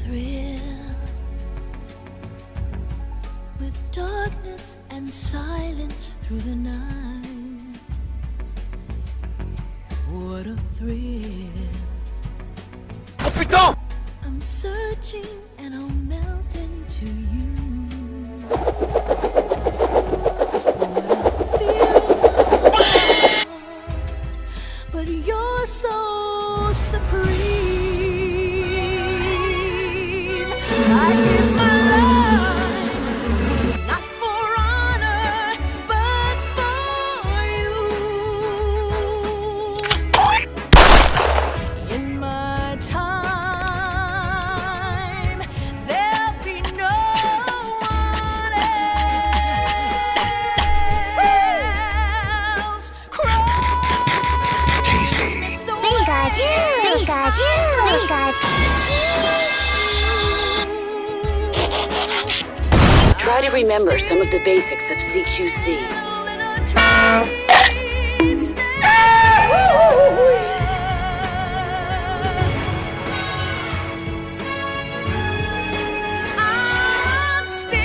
thrill with darkness and silence through the night. What a thrill. Oh putain! I'm searching and I'll melt into you. What a feeling, but you're so supreme. I give my life, not for honor, but for you. In my time, there'll be no one else. Tasty. Try to remember some of the basics of CQC. I'm still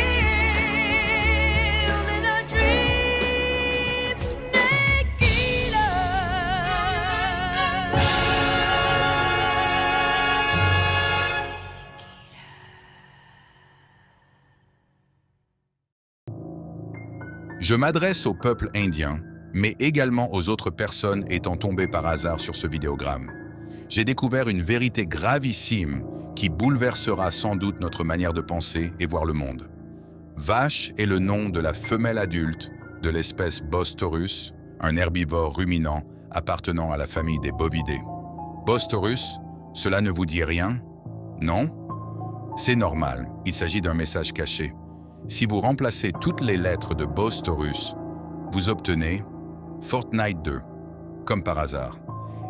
in a dream, snake eater. Je m'adresse au peuple indien, mais également aux autres personnes étant tombées par hasard sur ce vidéogramme. J'ai découvert une vérité gravissime qui bouleversera sans doute notre manière de penser et voir le monde. Vache est le nom de la femelle adulte de l'espèce Bos taurus, un herbivore ruminant appartenant à la famille des bovidés. Bos taurus, cela ne vous dit rien? Non? C'est normal, il s'agit d'un message caché. Si vous remplacez toutes les lettres de Bos taurus, vous obtenez Fortnite 2, comme par hasard.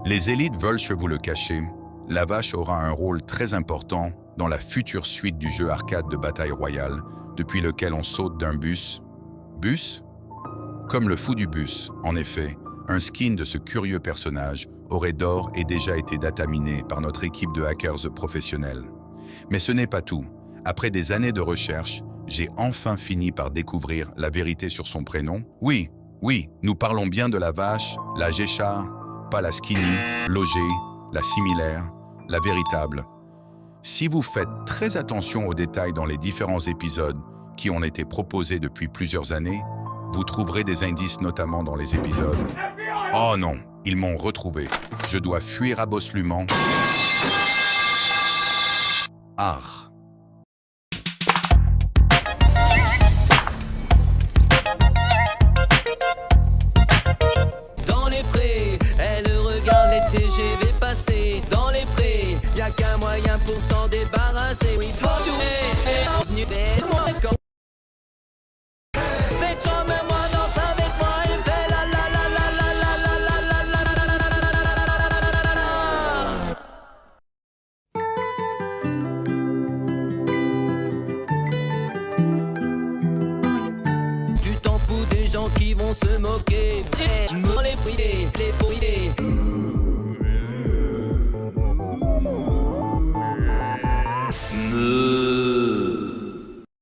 Les élites veulent que vous le cachiez, la vache aura un rôle très important dans la future suite du jeu arcade de bataille royale, depuis lequel on saute d'un bus. Bus? Comme le fou du bus, en effet, un skin de ce curieux personnage aurait d'or et déjà été dataminé par notre équipe de hackers professionnels. Mais ce n'est pas tout. Après des années de recherche, j'ai enfin fini par découvrir la vérité sur son prénom. Oui, nous parlons bien de la vache, la Géchar, pas la skinny, logée, la similaire, la véritable. Si vous faites très attention aux détails dans les différents épisodes qui ont été proposés depuis plusieurs années, vous trouverez des indices notamment dans les épisodes. Oh non, ils m'ont retrouvé. Je dois fuir absolument. Arr. TGV passer dans les prés, y'a qu'un moyen pour s'en débarrasser. Oui, faut tourner et venu vers moi. Fais comme moi, danse avec moi et fais la la la la la la la la la la la. Tu t'en fous des gens qui vont se moquer. Dans les prés, les bouillés.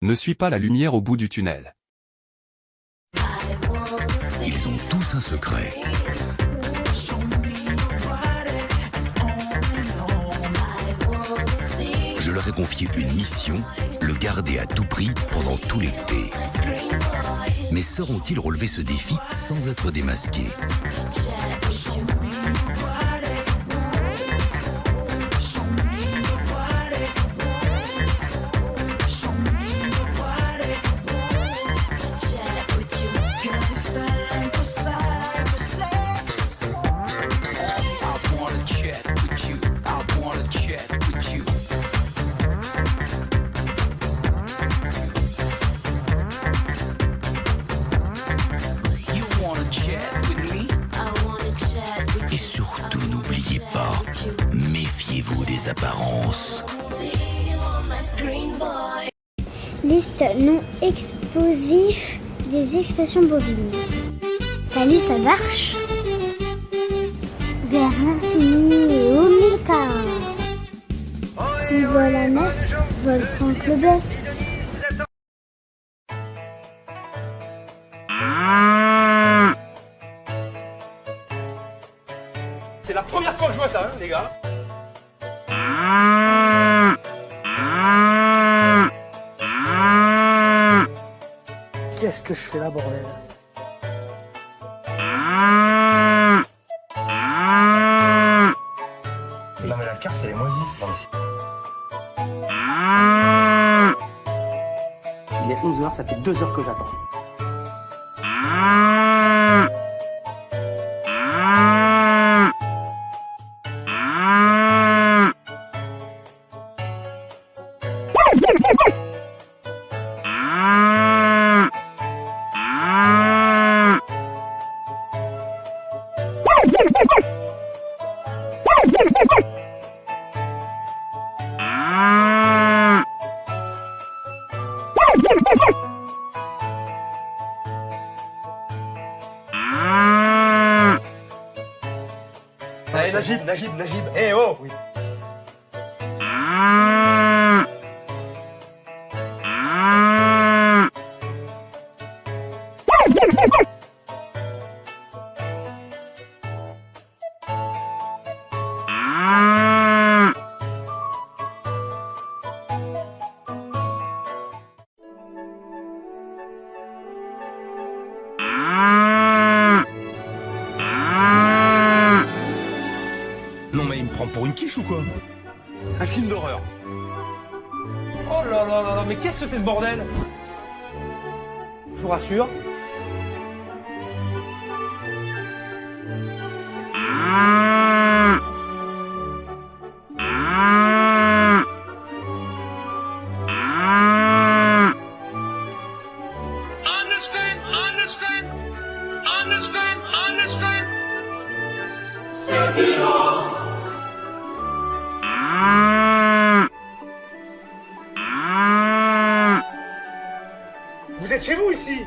Ne suis pas la lumière au bout du tunnel. Ils ont tous un secret. Je leur ai confié une mission, le garder à tout prix pendant tout l'été. Mais sauront-ils relever ce défi sans être démasqués ? Et surtout, n'oubliez pas, méfiez-vous des apparences. Liste non explosif des expressions bovines. Salut, ça marche. Vers l'infini et au mille quarts. Qui vole à neuf, vole Franck Leboeuf. C'est la première fois que je vois ça, hein, les gars. Qu'est-ce que je fais là, bordel? Non mais la carte elle est moisie. Non, mais Il est 11h, ça fait 2 heures que j'attends. Allez, Najib, eh oh oui. Non mais il me prend pour une quiche ou quoi? Un film d'horreur. Oh là là là là, mais qu'est-ce que c'est ce bordel? Je vous rassure. Vous êtes chez vous ici?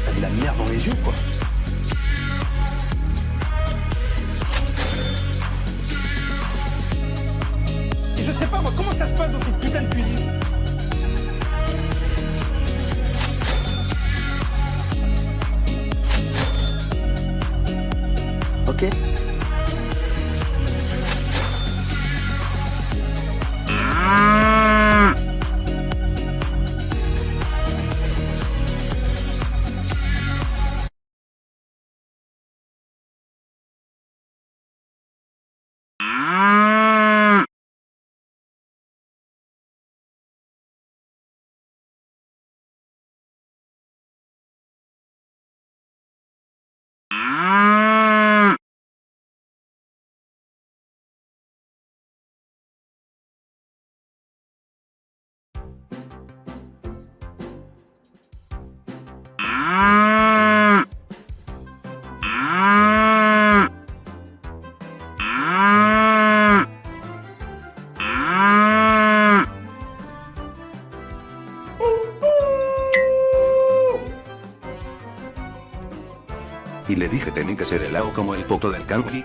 T'as de la merde dans les yeux, quoi. Et je sais pas moi, comment ça se passe dans cette putain de cuisine? Ok? y le dije tenía que ser helado como el poto del kanji.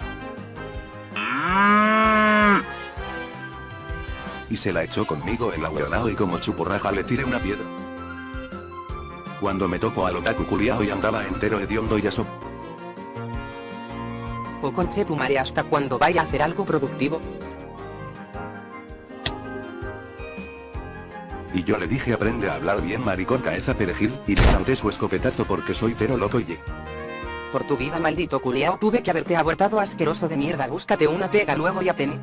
Y se la echó conmigo el ahueonado y como chupurraja le tiré una piedra. Cuando me topo al otaku culiao y andaba entero hediondo y eso. O conche tu madre hasta cuando vaya a hacer algo productivo. Y yo le dije aprende a hablar bien maricón cabeza perejil, y le canté su escopetazo porque soy pero loco y Por tu vida maldito culiao tuve que haberte abortado asqueroso de mierda, búscate una pega luego ya ten.